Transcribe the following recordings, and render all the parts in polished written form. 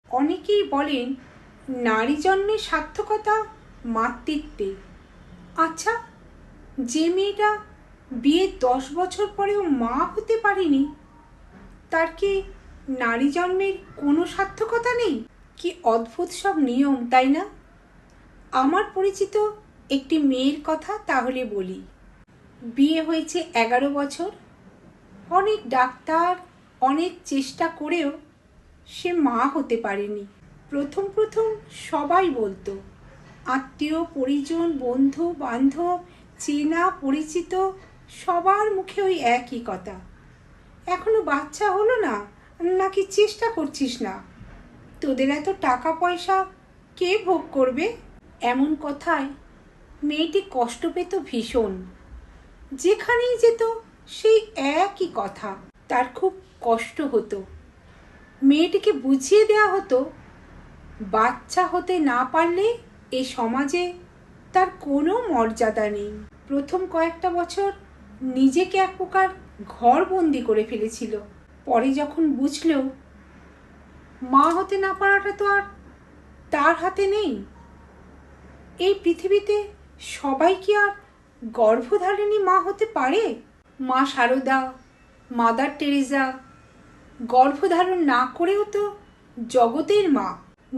অনেকেই বলেন নারী জন্মের সার্থকতা মাতৃত্বে। আচ্ছা, যে মেয়েটা বিয়ের 10 বছর পরেও মা হতে পারেনি, তার কি নারী জন্মের কোনো সার্থকতা নেই? কি অদ্ভুত সব নিয়ম, তাই না? আমার পরিচিত একটি মেয়ের কথা তাহলে বলি। বিয়ে হয়েছে 11 বছর। অনেক ডাক্তার, অনেক চেষ্টা করেও সে মা হতে পারেনি। প্রথম প্রথম সবাই বলতো, আত্মীয় পরিজন, বন্ধু বান্ধব, চেনা পরিচিত সবার মুখে ওই একই কথা, এখনো বাচ্চা হলো না, নাকি চেষ্টা করছিস না, তোদের এত টাকা পয়সা কে ভোগ করবে? এমন কথায় মেয়েটি কষ্ট পেত ভীষণ। যেখানেই যেত সেই একই কথা, তার খুব কষ্ট হতো। মেয়েটিকে বুঝিয়ে দেওয়া হতো বাচ্চা হতে না পারলে এই সমাজে তার কোনো মর্যাদা নেই। প্রথম কয়েকটা বছর নিজেকে এক প্রকার ঘরবন্দি করে ফেলেছিল। পরে যখন বুঝল মা হতে না পারাটা তো আর তার হাতে নেই, এই পৃথিবীতে সবাই কি আর গর্ভধারিণী মা হতে পারে? মা শারদা, মাদার টেরেসা গর্ভধারণ না করেও তো জগতের মা।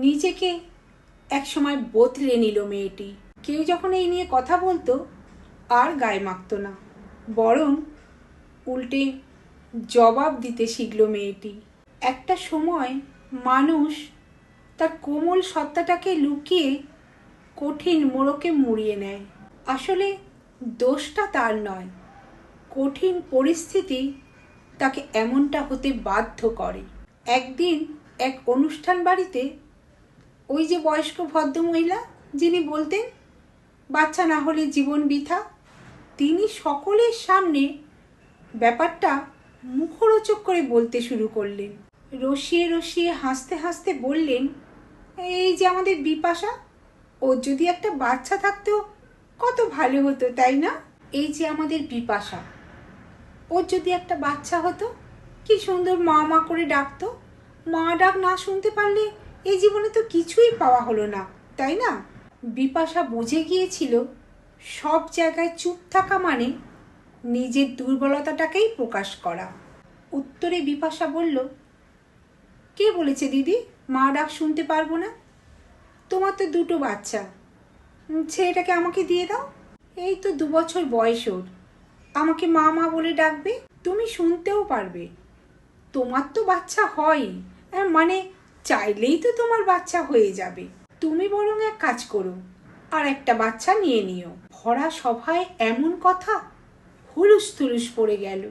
নিজেকে একসময় বদলে নিল মেয়েটি। কেউ যখন এই নিয়ে কথা বলতো আর গায়ে মাখত না, বরং উল্টে জবাব দিতে শিখল মেয়েটি। একটা সময় মানুষ তার কোমল সত্তাটাকে লুকিয়ে কঠিন মোড়কে মুড়িয়ে নেয়। আসলে দোষটা তার নয়, কঠিন পরিস্থিতি তাকে এমনটা হতে বাধ্য করে। একদিন এক অনুষ্ঠান বাড়িতে ওই যে বয়স্ক ভদ্রমহিলা যিনি বলতেন বাচ্চা না হলে জীবন বৃথা, তিনি সকলের সামনে ব্যাপারটা মুখরোচক করে বলতে শুরু করলেন। রসিয়ে রসিয়ে হাসতে হাসতে বললেন, এই যে আমাদের বিপাশা, ওর যদি একটা বাচ্চা থাকতো কত ভালো হতো, তাই না? এই যে আমাদের বিপাশা, ওর যদি একটা বাচ্চা হতো, কি সুন্দর মা মা করে ডাকতো। মা ডাক না শুনতে পারলে এই জীবনে তো কিছুই পাওয়া হলো না, তাই না? বিপাশা বুঝে গিয়েছিল সব জায়গায় চুপ থাকা মানে নিজের দুর্বলতাটাকেই প্রকাশ করা। উত্তরে বিপাশা বলল, কে বলেছে দিদি মা ডাক শুনতে পারবো না? তোমার তো 2টো বাচ্চা, ছেলেটাকে আমাকে দিয়ে দাও। এই তো 2 বছর বয়স ওর, আমাকে মা মা বলে ডাকবে, তুমি শুনতেও পারবে। তোমার তো বাচ্চা হয়, মানে চাইলেই তো তোমার বাচ্চা হয়ে যাবে। তুমি বরং এক কাজ করো, আর একটা বাচ্চা নিয়ে নিও। ভরা সভায় এমন কথা হুলুস থুলুস পড়ে গেল।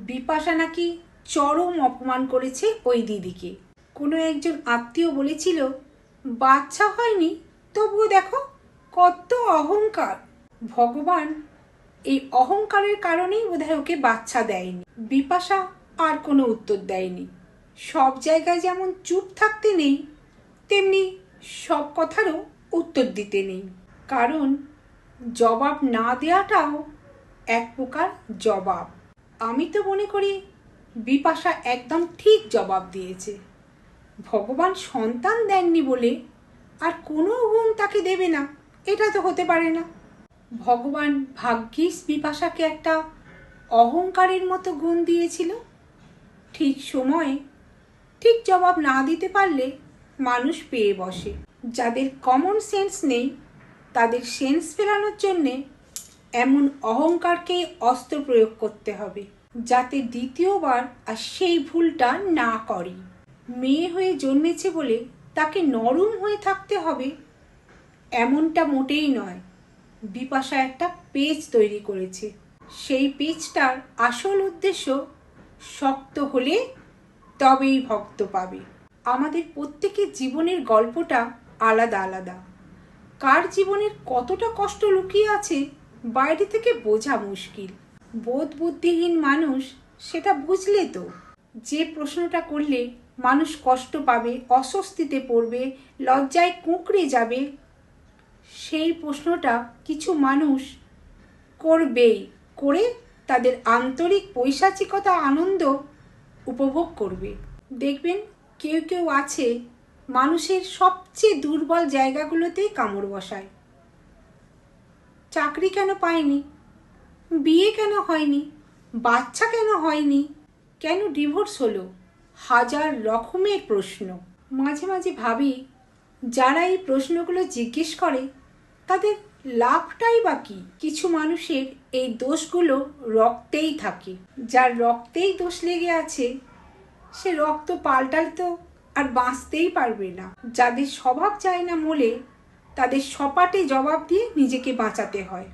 বিপাশা নাকি চরম অপমান করেছে ওই দিদিকে। কোনো একজন আত্মীয় বলেছিল, বাচ্চা হয়নি তবুও দেখো কত অহংকার। ভগবান এই অহংকারের কারণেই বোধহয় ওকে বাচ্চা দেয়নি। বিপাশা আর কোনো উত্তর দেয়নি। সব জায়গায় যেমন চুপ থাকতে নেই, তেমনি সব কথারও উত্তর দিতে নেই। কারণ জবাব না দেওয়াটাও এক প্রকার জবাব। আমি তো মনে করি বিপাশা একদম ঠিক জবাব দিয়েছে। ভগবান সন্তান দেননি বলে আর কোনো গুণ তাকে দেবে না, এটা তো হতে পারে না। ভগবান ভাগ্যিস বিপাশাকে একটা অহংকারের মতো গুণ দিয়েছিল। ঠিক সময়ে ঠিক জবাব না দিতে পারলে মানুষ পেয়ে বসে। যাদের কমন সেন্স নেই তাদের সেন্স ফেরানোর জন্যে এমন অহংকারকেই অস্ত্র প্রয়োগ করতে হবে, যাতে দ্বিতীয়বার আর সেই ভুলটা না করে। মেয়ে হয়ে জন্মেছে বলে তাকে নরম হয়ে থাকতে হবে এমনটা মোটেই নয়। বিপাশা একটা পেজ তৈরি করেছে। সেই পেজটার আসল উদ্দেশ্য শক্ত হলে তবেই ভক্ত পাবে। আমাদের প্রত্যেকের জীবনের গল্পটা আলাদা আলাদা। কার জীবনের কতটা কষ্ট লুকিয়ে আছে বাইরে থেকে বোঝা মুশকিল। বোধ বুদ্ধিহীন মানুষ সেটা বুঝলে তো। যে প্রশ্নটা করলে মানুষ কষ্ট পাবে, অস্বস্তিতে পড়বে, লজ্জায় কুঁকড়ে যাবে, সেই প্রশ্নটা কিছু মানুষ করবেই, করে তাদের আন্তরিক পৈশাচিকতা আনন্দ উপভোগ করবে। দেখবেন কেউ কেউ আছে মানুষের সবচেয়ে দুর্বল জায়গাগুলোতেই কামড় বসায়। চাকরি কেন পায়নি, বিয়ে কেন হয়নি, বাচ্চা কেন হয়নি, কেন ডিভোর্স হলো, হাজার রকমের প্রশ্ন। মাঝে মাঝে ভাবি, যারা এই প্রশ্নগুলো জিজ্ঞেস করে তাদের লাভটাই বা কী? কিছু মানুষের এই দোষগুলো রক্তেই থাকে। যার রক্তেই দোষ লেগে আছে সে রক্ত পাল্টালে তো আর বাঁচতেই পারবে না। যাদের স্বভাব চায় না মলে, তাদের সপাটে জবাব দিয়ে নিজেকে বাঁচাতে হয়।